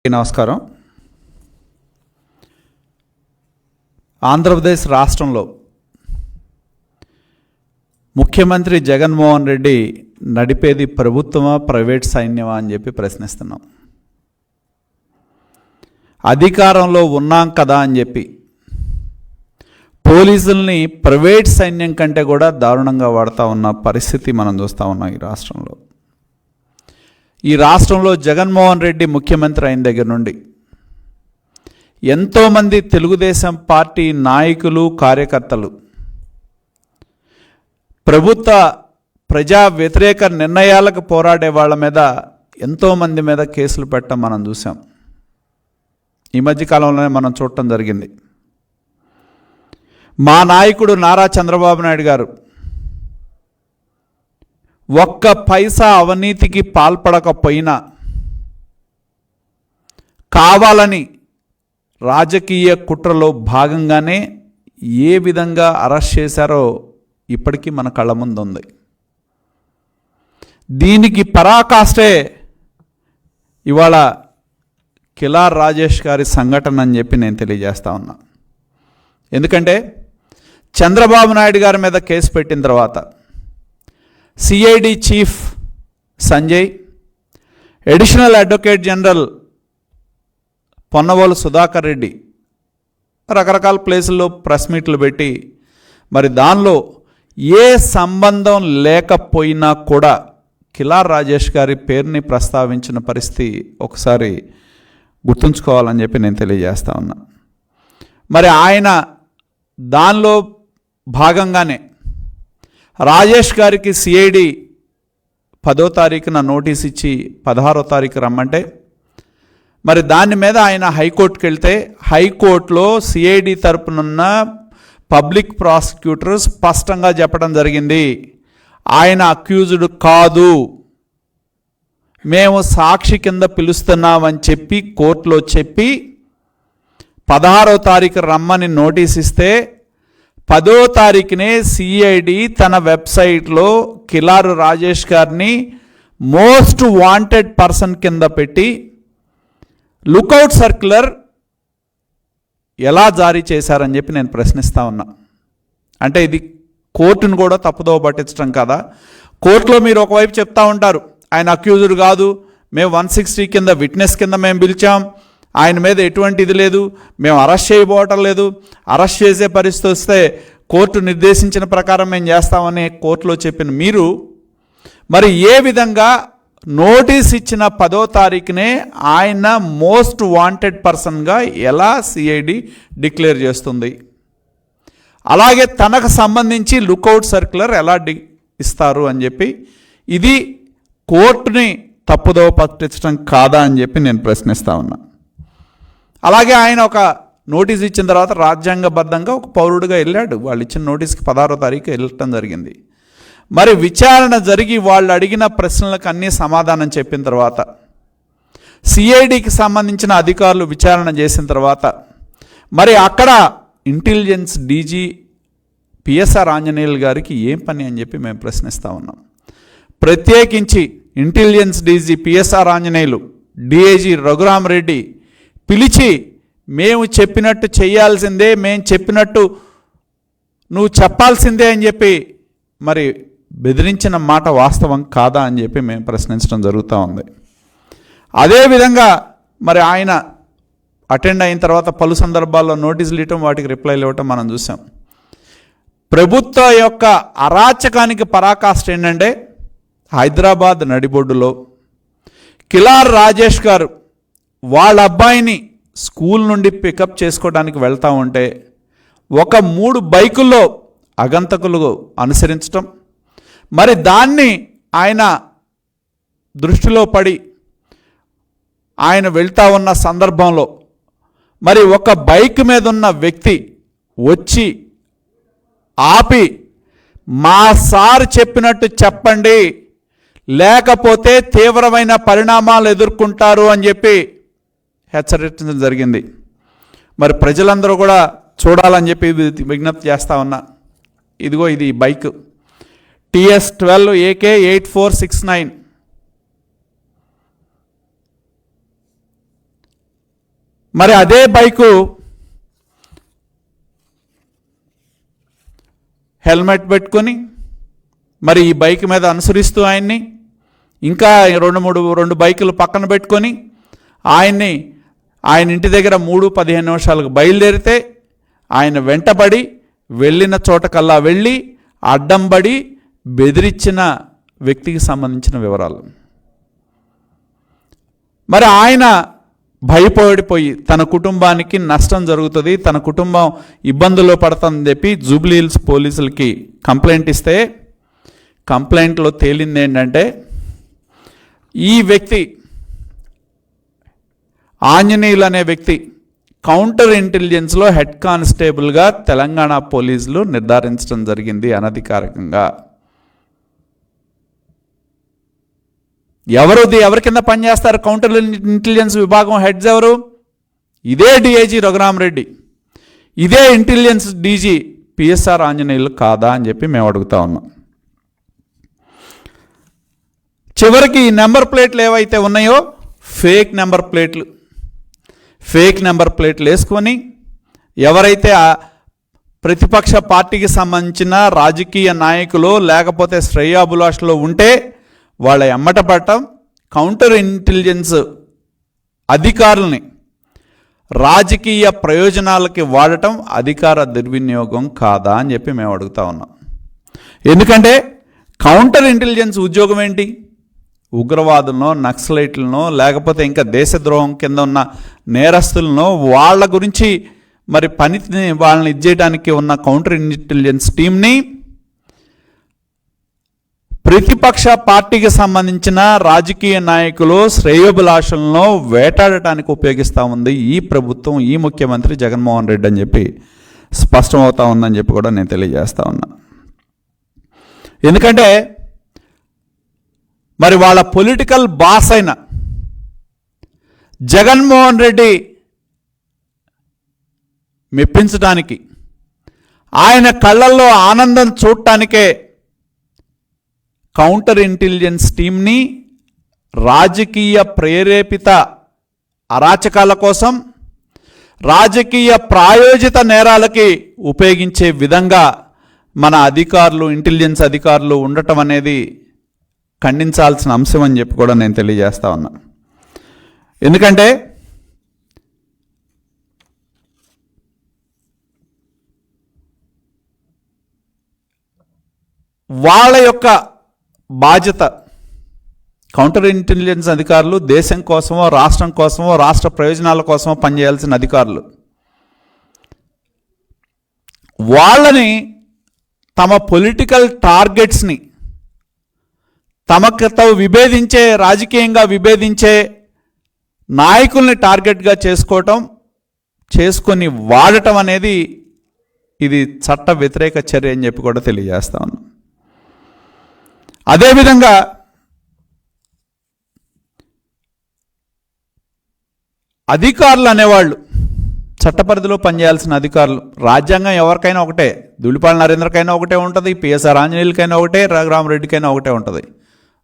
నమస్కారం. ఆంధ్రప్రదేశ్ రాష్ట్రంలో ముఖ్యమంత్రి జగన్మోహన్ రెడ్డి నడిపేది ప్రభుత్వమా ప్రైవేట్ సైన్యమా అని చెప్పి ప్రశ్నిస్తున్నాం. అధికారంలో ఉన్నాం కదా అని చెప్పి పోలీసుల్ని ప్రైవేట్ సైన్యం కంటే కూడా దారుణంగా వాడుతూ ఉన్న పరిస్థితి మనం చూస్తూ ఉన్నాం. ఈ రాష్ట్రంలో జగన్మోహన్ రెడ్డి ముఖ్యమంత్రి అయిన దగ్గర నుండి ఎంతోమంది తెలుగుదేశం పార్టీ నాయకులు, కార్యకర్తలు ప్రభుత్వ ప్రజా వ్యతిరేక నిర్ణయాలకు పోరాడే వాళ్ళ మీద ఎంతోమంది మీద కేసులు పెట్టడం మనం చూసాం. ఈ మధ్యకాలంలోనే మనం చూడటం జరిగింది. మా నాయకుడు నారా చంద్రబాబు నాయుడు గారు ఒక్క పైసా అవినీతికి పాల్పడకపోయినా కావాలని రాజకీయ కుట్రలో భాగంగానే ఏ విధంగా అరెస్ట్ చేశారో ఇప్పటికీ మన కళ్ళ ముందు ఉంది. దీనికి పరాకాష్టే ఇవాళ కిలార్ రాజేష్ గారి సంఘటన అని చెప్పి నేను తెలియజేస్తా ఉన్నా. ఎందుకంటే చంద్రబాబు నాయుడు గారి మీద కేసు పెట్టిన తర్వాత CID chief Sanjay, additional advocate general Ponnavolu Sudhakar Reddy రకరకాల ప్లేసుల్లో ప్రెస్ మీట్లు పెట్టి మరి దానిలో ఏ సంబంధం లేకపోయినా కూడా కిలార్ రాజేష్ గారి పేరుని ప్రస్తావించిన పరిస్థితి ఒకసారి గుర్తుంచుకోవాలని చెప్పి నేను తెలియజేస్తా ఉన్నా. మరి ఆయన దానిలో భాగంగానే రాజేష్ గారికి సిఐడి 10వ తారీఖున నోటీస్ ఇచ్చి 16వ తారీఖు రమ్మంటే మరి దాని మీద ఆయన హైకోర్టుకి వెళ్తే హైకోర్టులో సిఐడి తరపునున్న పబ్లిక్ ప్రాసిక్యూటర్ స్పష్టంగా చెప్పడం జరిగింది, ఆయన అక్యూజ్డ్ కాదు, మేము సాక్షి కింద పిలుస్తున్నామని చెప్పి కోర్టులో చెప్పి 16వ తారీఖు రమ్మని నోటీస్ ఇస్తే 10వ తారీఖునే సిఐడి తన వెబ్సైట్లో కిలార్ రాజేష్ గారిని మోస్ట్ వాంటెడ్ పర్సన్ కింద పెట్టి లుకౌట్ సర్క్యులర్ ఎలా జారీ చేశారని చెప్పి నేను ప్రశ్నిస్తూ ఉన్నా. అంటే ఇది కోర్టును కూడా తప్పుదోవ పట్టించడం కదా. కోర్టులో మీరు ఒకవైపు చెప్తా ఉంటారు, ఆయన అక్యూజ్డ్ కాదు, మేము 160 కింద విట్నెస్ కింద మేము పిలిచాం, ఆయన మీద ఎటువంటి ఇది లేదు, మేము అరెస్ట్ చేయబోవటం లేదు, అరెస్ట్ చేసే పరిస్థితి వస్తే కోర్టు నిర్దేశించిన ప్రకారం మేము చేస్తామని కోర్టులో చెప్పిన మీరు మరి ఏ విధంగా నోటీస్ ఇచ్చిన 10వ తారీఖునే ఆయన మోస్ట్ వాంటెడ్ పర్సన్గా ఎలా సిఐడి డిక్లేర్ చేస్తుంది? అలాగే తనకు సంబంధించి లుకౌట్ సర్క్యులర్ ఎలా ఇస్తారు అని చెప్పి ఇది కోర్టుని తప్పుదోవ పట్టించడం కాదా అని చెప్పి నేను ప్రశ్నిస్తా ఉన్నా. అలాగే ఆయన ఒక నోటీస్ ఇచ్చిన తర్వాత రాజ్యాంగబద్ధంగా ఒక పౌరుడిగా వెళ్ళాడు. వాళ్ళు ఇచ్చిన నోటీస్కి 16వ తారీఖు వెళ్ళటం జరిగింది. మరి విచారణ జరిగి వాళ్ళు అడిగిన ప్రశ్నలకు అన్నీ సమాధానం చెప్పిన తర్వాత సిఐడికి సంబంధించిన అధికారులు విచారణ చేసిన తర్వాత మరి అక్కడ ఇంటెలిజెన్స్ డీజీ పిఎస్ఆర్ ఆంజనేయులు గారికి ఏం పని అని చెప్పి మేము ప్రశ్నిస్తూ ఉన్నాం. ప్రత్యేకించి intelligence DG PSR Anjaneyulu, DIG Raghurama Reddy పిలిచి మేము చెప్పినట్టు చేయాల్సిందే, మేము చెప్పినట్టు నువ్వు చెప్పాల్సిందే అని చెప్పి మరి బెదిరించిన మాట వాస్తవం కాదా అని చెప్పి మేము ప్రశ్నించడం జరుగుతూ ఉంది. అదేవిధంగా మరి ఆయన అటెండ్ అయిన తర్వాత పలు సందర్భాల్లో నోటీసులు ఇవ్వటం, వాటికి రిప్లైలు ఇవ్వటం మనం చూసాం. ప్రభుత్వ యొక్క అరాచకానికి పరాకాష్ట ఏంటంటే హైదరాబాద్ నడిబొడ్డులో కిలార్ రాజేష్ గారు వాళ్ళ అబ్బాయిని స్కూల్ నుండి పికప్ చేసుకోవడానికి వెళ్తూ ఉంటే ఒక 3 బైకుల్లో అగంతకులు అనుసరించటం, మరి దాన్ని ఆయన దృష్టిలో పడి ఆయన వెళ్తూ ఉన్న సందర్భంలో మరి ఒక బైక్ మీద ఉన్న వ్యక్తి వచ్చి ఆపి మా సార్ చెప్పినట్టు చెప్పండి, లేకపోతే తీవ్రమైన పరిణామాలు ఎదుర్కొంటారు అని చెప్పి హెచ్చరించడం జరిగింది. మరి ప్రజలందరూ కూడా చూడాలని చెప్పి విజ్ఞప్తి చేస్తూ ఉన్నా. ఇదిగో ఇది బైక్ TS12 AK 8469 మరి అదే బైకు హెల్మెట్ పెట్టుకొని మరి ఈ బైక్ మీద అనుసరిస్తూ ఆయన్ని ఇంకా రెండు బైకులు పక్కన పెట్టుకొని ఆయన ఇంటి దగ్గర 3:15 నిమిషాలకు బయలుదేరితే ఆయన వెంటబడి వెళ్ళిన చోటకల్లా వెళ్ళి అడ్డంబడి బెదిరించిన వ్యక్తికి సంబంధించిన వివరాలు. మరి ఆయన భయపడిపోయి తన కుటుంబానికి నష్టం జరుగుతుంది, తన కుటుంబం ఇబ్బందుల్లో పడుతుందని చెప్పి జూబ్లీ హిల్స్ పోలీసులకి కంప్లైంట్ ఇస్తే కంప్లైంట్లో తేలింది ఏంటంటే ఈ వ్యక్తి ఆంజనేయులు అనే వ్యక్తి కౌంటర్ ఇంటెలిజెన్స్లో హెడ్ కానిస్టేబుల్గా తెలంగాణ పోలీసులు నిర్ధారించడం జరిగింది అనధికారికంగా. ఎవరి కింద పనిచేస్తారు కౌంటర్ ఇంటెలిజెన్స్ విభాగం హెడ్స్ ఎవరు? ఇదే డిఐజీ రఘురామరెడ్డి, ఇదే ఇంటెలిజెన్స్ డీజీ పిఎస్ఆర్ ఆంజనేయులు కాదా అని చెప్పి మేము అడుగుతా ఉన్నాం. చివరికి ఈ నెంబర్ ప్లేట్లు ఏవైతే ఉన్నాయో ఫేక్ నెంబర్ ప్లేట్లు వేసుకొని ఎవరైతే ప్రతిపక్ష పార్టీకి సంబంధించిన రాజకీయ నాయకులు లేకపోతే శ్రేయాభిలాషులు ఉంటే వాళ్ళ ఎమ్మట పడటం, కౌంటర్ ఇంటెలిజెన్స్ అధికారుల్ని రాజకీయ ప్రయోజనాలకి వాడటం అధికార దుర్వినియోగం కాదా అని చెప్పి మేము అడుగుతా ఉన్నాం. ఎందుకంటే కౌంటర్ ఇంటెలిజెన్స్ ఉద్యోగం ఏంటి? ఉగ్రవాదులను, నక్సలైట్లను, లేకపోతే ఇంకా దేశద్రోహం కింద ఉన్న నేరస్తులను వాళ్ళ గురించి మరి పనిని వాళ్ళని ఇచ్చేయడానికి ఉన్న కౌంటర్ ఇంటెలిజెన్స్ టీంని ప్రతిపక్ష పార్టీకి సంబంధించిన రాజకీయ నాయకులు శ్రేయోభిలాషులను వేటాడటానికి ఉపయోగిస్తూ ఉంది ఈ ప్రభుత్వం, ఈ ముఖ్యమంత్రి జగన్మోహన్ రెడ్డి అని చెప్పి స్పష్టమవుతా ఉందని చెప్పి కూడా నేను తెలియజేస్తా ఉన్నా. ఎందుకంటే మరి వాళ్ళ పొలిటికల్ బాస్ అయిన జగన్మోహన్ రెడ్డి మెప్పించడానికి, ఆయన కళ్ళల్లో ఆనందం చూడటానికే కౌంటర్ ఇంటెలిజెన్స్ టీంని రాజకీయ ప్రేరేపిత అరాచకాల కోసం, రాజకీయ ప్రాయోజిత నేరాలకి ఉపయోగించే విధంగా మన అధికారులు, ఇంటెలిజెన్స్ అధికారులు ఉండటం అనేది ఖండించాల్సిన అంశం అని చెప్పి కూడా నేను తెలియజేస్తా ఉన్నా. ఎందుకంటే వాళ్ళ యొక్క బాధ్యత, కౌంటర్ ఇంటెలిజెన్స్ అధికారులు దేశం కోసమో, రాష్ట్రం కోసమో, రాష్ట్ర ప్రయోజనాల కోసమో పనిచేయాల్సిన అధికారులు, వాళ్ళని తమ పొలిటికల్ టార్గెట్స్ని తమతో విభేదించే, రాజకీయంగా విభేదించే నాయకుల్ని టార్గెట్గా చేసుకొని వాడటం అనేది ఇది చట్ట వ్యతిరేక చర్య అని చెప్పి కూడా తెలియజేస్తా ఉన్నాం. అదేవిధంగా అధికారులు అనేవాళ్ళు చట్టపరిధిలో పనిచేయాల్సిన అధికారులు, రాజ్యాంగం ఎవరికైనా ఒకటే, ధూళిపాల నరేంద్రకైనా ఒకటే ఉంటుంది, పిఎస్ఆర్ ఆంజనేయులకైనా ఒకటే, రఘురామరెడ్డికైనా ఒకటే ఉంటుంది.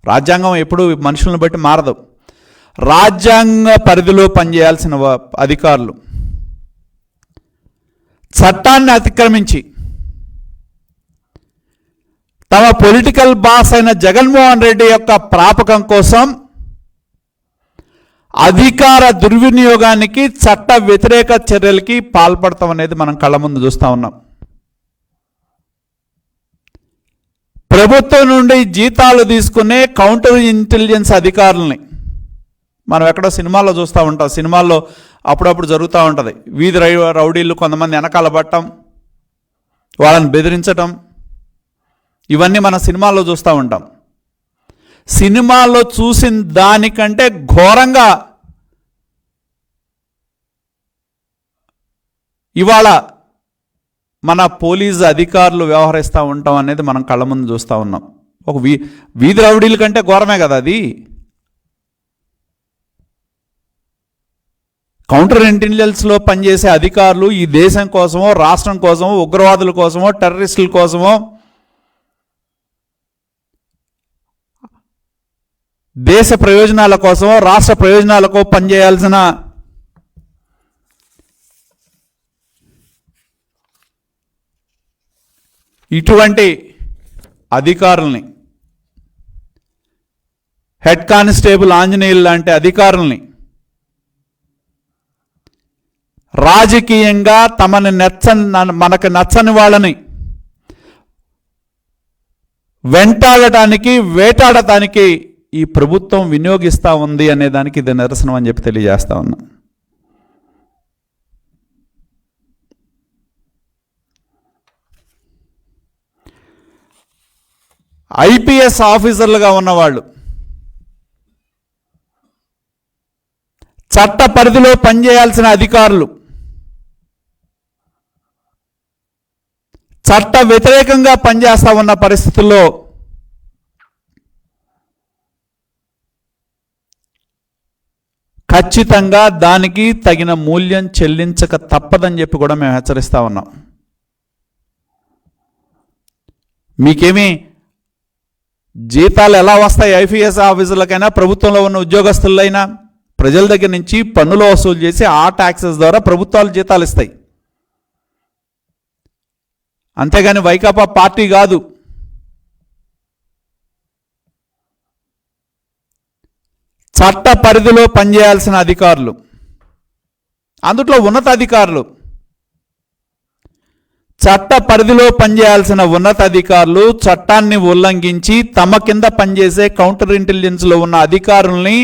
రాజ్యాంగం ఎప్పుడూ మనుషులను బట్టి మారదు. రాజ్యాంగ పరిధిలో పనిచేయాల్సిన అధికారులు చట్టాన్ని అతిక్రమించి తమ పొలిటికల్ బాస్ అయిన జగన్మోహన్ రెడ్డి యొక్క ప్రాపకం కోసం అధికార దుర్వినియోగానికి, చట్ట వ్యతిరేక చర్యలకి పాల్పడతాం అనేది మనం కళ్ళ ముందు చూస్తూ ఉన్నాం. ప్రభుత్వం నుండి జీతాలు తీసుకునే కౌంటర్ ఇంటెలిజెన్స్ అధికారులని మనం ఎక్కడో సినిమాల్లో చూస్తూ ఉంటాం. సినిమాల్లో అప్పుడప్పుడు జరుగుతూ ఉంటుంది. వీధి రౌడీలు కొంతమంది వెనకాల పట్టడం, వాళ్ళని బెదిరించటం, ఇవన్నీ మన సినిమాల్లో చూస్తూ ఉంటాం. సినిమాల్లో చూసిన దానికంటే ఘోరంగా ఇవాళ మన పోలీసు అధికారులు వ్యవహరిస్తూ ఉంటాం అనేది మనం కళ్ళ ముందు చూస్తూ ఉన్నాం. ఒక వీధి రౌడీల కంటే ఘోరమే కదా అది. కౌంటర్ ఇంటెలిజెన్స్లో పనిచేసే అధికారులు ఈ దేశం కోసమో, రాష్ట్రం కోసమో, ఉగ్రవాదుల కోసమో, టెర్రరిస్టుల కోసమో, దేశ ప్రయోజనాల కోసమో, రాష్ట్ర ప్రయోజనాలకో పనిచేయాల్సిన ఇటువంటి అధికారుల్ని, హెడ్ కానిస్టేబుల్ ఆంజనేయులు లాంటి అధికారుల్ని రాజకీయంగా మనకు నచ్చని వాళ్ళని వెంటాడటానికి, వేటాడటానికి ఈ ప్రభుత్వం వినియోగిస్తూ ఉంది అనే దానికి ఇది నిరసనం అని చెప్పి తెలియజేస్తా ఉన్నా. ఐపీఎస్ ఆఫీసర్లుగా ఉన్నవాళ్ళు, చట్ట పరిధిలో పనిచేయాల్సిన అధికారులు చట్ట వ్యతిరేకంగా పనిచేస్తా ఉన్న పరిస్థితుల్లో ఖచ్చితంగా దానికి తగిన మూల్యం చెల్లించక తప్పదని చెప్పి కూడా మేము హెచ్చరిస్తా ఉన్నాం. మీకేమీ జీతాలు ఎలా వస్తాయి? ఐపీఎస్ ఆఫీసర్లకైనా, ప్రభుత్వంలో ఉన్న ఉద్యోగస్తులైనా ప్రజల దగ్గర నుంచి పన్నులు వసూలు చేసి ఆ ట్యాక్సెస్ ద్వారా ప్రభుత్వాలు జీతాలు ఇస్తాయి. అంతేగాని వైకాపా పార్టీ కాదు. చట్ట పరిధిలో పనిచేయాల్సిన అధికారులు, అందుట్లో ఉన్నతాధికారులు, చట్ట పరిధిలో పనిచేయాల్సిన ఉన్నతాధికారులు చట్టాన్ని ఉల్లంఘించి తమ కింద పనిచేసే కౌంటర్ ఇంటెలిజెన్స్లో ఉన్న అధికారుల్ని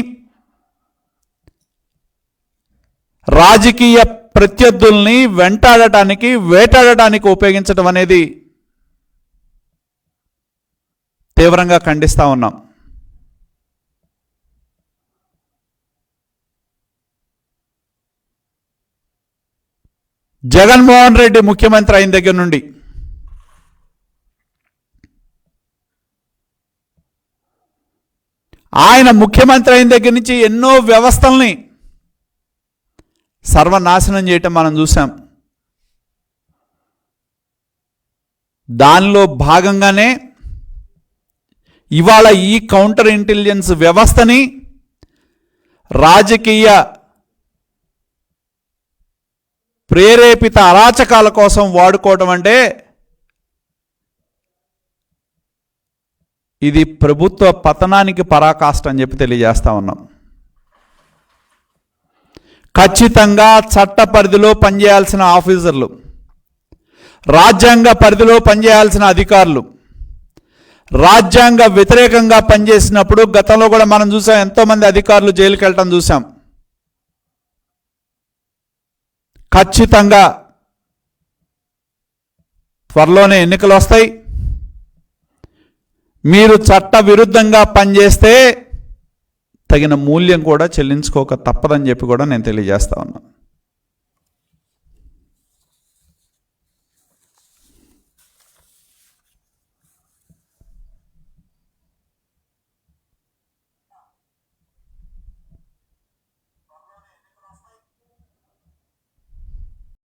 రాజకీయ ప్రత్యర్థుల్ని వెంటాడటానికి, వేటాడటానికి ఉపయోగించడం అనేది తీవ్రంగా ఖండిస్తా ఉన్నాం. జగన్మోహన్ రెడ్డి ముఖ్యమంత్రి అయిన దగ్గర నుండి ఆయన ముఖ్యమంత్రి అయిన దగ్గర నుంచి ఎన్నో వ్యవస్థల్ని సర్వనాశనం చేయటం మనం చూసాం. దానిలో భాగంగానే ఇవాళ ఈ కౌంటర్ ఇంటెలిజెన్స్ వ్యవస్థని రాజకీయ ప్రేరేపిత అరాచకాల కోసం వాడుకోవడం అంటే ఇది ప్రభుత్వ పతనానికి పరాకాష్ట అని చెప్పి తెలియజేస్తా ఉన్నాం. ఖచ్చితంగా చట్ట పరిధిలో పనిచేయాల్సిన ఆఫీసర్లు, రాజ్యాంగ పరిధిలో పనిచేయాల్సిన అధికారులు రాజ్యాంగ వ్యతిరేకంగా పనిచేసినప్పుడు గతంలో కూడా మనం చూసాం, ఎంతోమంది అధికారులు జైలుకి వెళ్ళటం చూసాం. ఖచ్చితంగా త్వరలోనే ఎన్నికలు వస్తాయి. మీరు చట్ట విరుద్ధంగా పనిచేస్తే తగిన మూల్యం కూడా చెల్లించుకోక తప్పదని చెప్పి కూడా నేను తెలియజేస్తా ఉన్నాను.